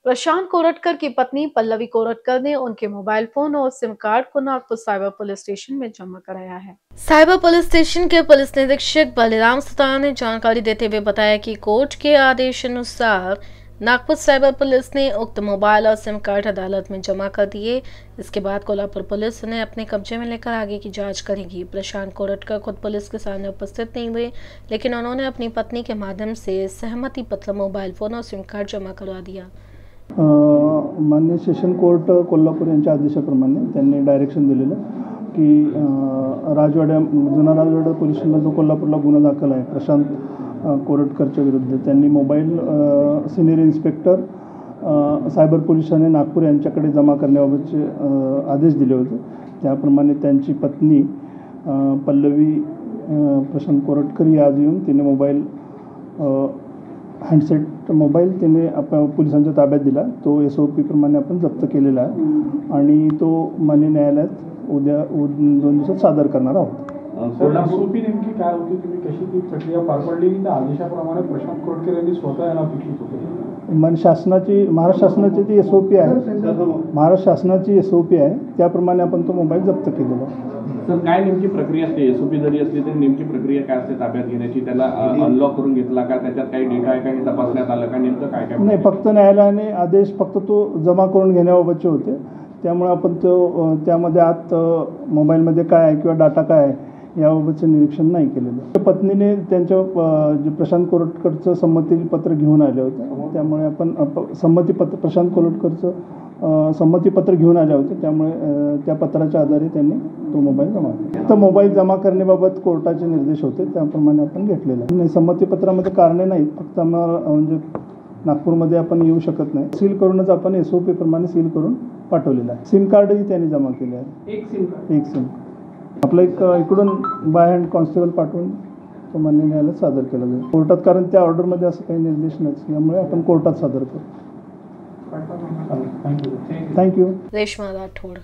प्रशांत कोरटकर की पत्नी पल्लवी कोरटकर ने उनके मोबाइल फोन और सिम कार्ड को नागपुर साइबर पुलिस स्टेशन में जमा कराया है। साइबर पुलिस स्टेशन के पुलिस निरीक्षक बलिराम सुतार ने जानकारी देते हुए बताया कि कोर्ट के आदेश अनुसार नागपुर साइबर पुलिस ने उक्त मोबाइल और सिम कार्ड अदालत में जमा कर दिए। इसके बाद कोल्हापुर पुलिस उन्हें अपने कब्जे में लेकर आगे की जांच करेगी। प्रशांत कोरटकर खुद पुलिस के सामने उपस्थित नहीं हुए, लेकिन उन्होंने अपनी पत्नी के माध्यम से सहमति पत्र, मोबाइल फोन और सिम कार्ड जमा करवा दिया। माननीय सेशन कोर्ट कोल्हापूर यांच्या आदेशाप्रमाणे त्यांनी डायरेक्शन दिलेलं की जुना राजवाडा पोलीस स्टेशनला जो कोल्हापूरला गुन्हा दाखल आहे प्रशांत कोरटकरच्या विरुद्ध, त्यांनी mobile senior inspector cyber police Thane Nagpur यांच्याकडे जमा करण्याबाबतचे आदेश दिले होते। त्याप्रमाणे त्यांची पत्नी पल्लवी प्रशांत कोरटकर ही आज येऊन तिने मोबाईल हँडसेट मोबाईल तिने पोलिसांच्या ताब्यात दिला। तो SOP प्रमाणे आपण जप्त केलेला आहे आणि तो मान्य न्यायालयात उद्या 2 दिवसात सादर करणार आहोत। SOP नेमकी काय होती, तुम्ही कशी ती प्रक्रिया पार पडली की त्या आदेशाप्रमाणे प्रशांत कोरटकर यांनी स्वतः याला अपेक्षित होते? महाराष्ट्र शासनाची ती SOP आहे, त्याप्रमाणे आपण तो मोबाईल जप्त केलेला आहे। सर, काय नेमकी प्रक्रिया असते? SOP जरी असली तरी नेमकी प्रक्रिया काय असते ताब्यात घेण्याची? त्याला अनलॉक करून घेतला का? त्याच्यात काही डेटा आहे का हे तपासण्यात आलं का? नेमकं काय काय? नाही, फक्त न्यायालयाने आदेश फक्त तो जमा करून घेण्याबाबतचे होते, त्यामुळे आपण तो त्यामध्ये आत मोबाईलमध्ये काय आहे किंवा डाटा काय आहे याबाबतचे निरीक्षण नाही केलेलं। पत्नीने त्यांच्या जे प्रशांत कोरटकरचं संमतीपत्र घेऊन आले होते, त्यामुळे आपण प्रशांत कोरटकरचं संमतीपत्र घेऊन आले होते, त्यामुळे त्या पत्राच्या आधारे त्यांनी तो मोबाईल जमा केला। तर मोबाईल जमा करण्याबाबत कोर्टाचे निर्देश होते, त्याप्रमाणे आपण घेतलेलं आहे। नाही, संमतीपत्रामध्ये कारणे नाहीत, फक्त म्हणजे नागपूरमध्ये आपण येऊ शकत नाही, सील करूनच आपण SOP प्रमाणे सील करून पाठवलेलं आहे। सिम कार्डही त्यांनी जमा केले आहे, एक सिम आपलं इकडून बाय हँड कॉन्स्टेबल पाठवून तो मान्य न्यायालयात सादर केला जाईल कोर्टात, कारण त्या ऑर्डरमध्ये असं काही निर्देश नसल्यामुळे आपण कोर्टात सादर करू। थँक्यू। रेश्मा राठोड।